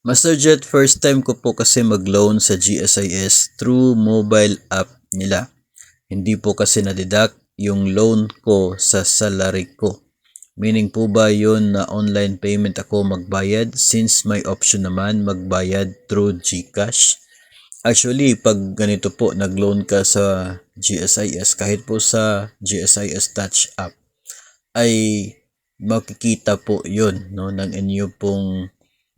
Master Jet, first time ko po kasi mag-loan sa GSIS through mobile app nila. Hindi po kasi na-deduct yung loan ko sa salary ko. Meaning po ba yun na online payment ako magbayad since may option naman magbayad through GCash? Actually, pag ganito po, nag-loan ka sa GSIS, kahit po sa GSIS Touch app, ay makikita po yun, no, ng inyo pong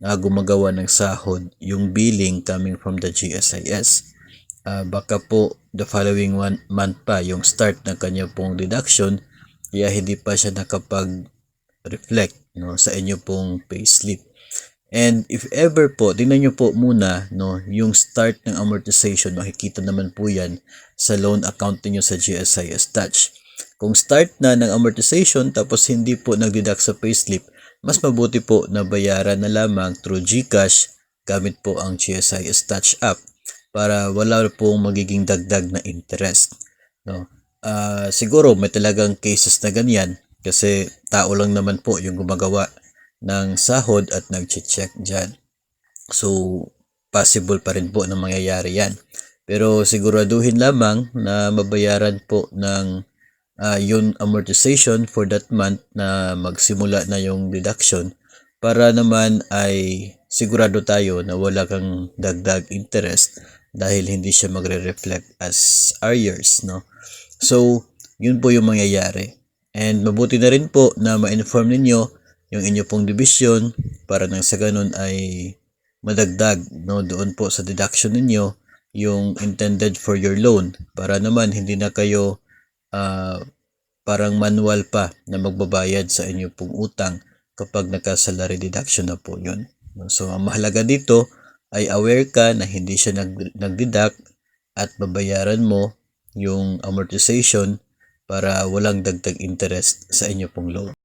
gumagawa ng sahod, yung billing coming from the GSIS. Baka po the following month pa yung start ng kanya pong deduction, kaya hindi pa siya nakapag-reflect, no, sa inyo pong payslip. And if ever po, tingnan nyo po muna, no, yung start ng amortization, makikita naman po yan sa loan account niyo sa GSIS Touch. Kung start na ng amortization tapos hindi po nag-deduct sa payslip, mas mabuti po na bayaran na lamang through GCash gamit po ang GSIS Touch app para wala pong magiging dagdag na interest. No? Siguro may talagang cases na ganyan kasi tao lang naman po yung gumagawa ng sahod at nag-check dyan. So, possible pa rin po na mangyayari yan. Pero siguraduhin lamang na mabayaran po ng yung amortization for that month na magsimula na yung deduction para naman ay sigurado tayo na wala kang dagdag interest dahil hindi siya magre-reflect as arrears, no? So, yun po yung mangyayari. And mabuti na rin po na ma-inform ninyo yung inyo pong division para nang sa ganun ay madagdag, no, doon po sa deduction ninyo yung intended for your loan para naman hindi na kayo parang manual pa na magbabayad sa inyo pong utang kapag naka-salary deduction na po yun. So, ang mahalaga dito ay aware ka na hindi siya nag-deduct at babayaran mo yung amortization para walang dagdag interest sa inyo pong loan.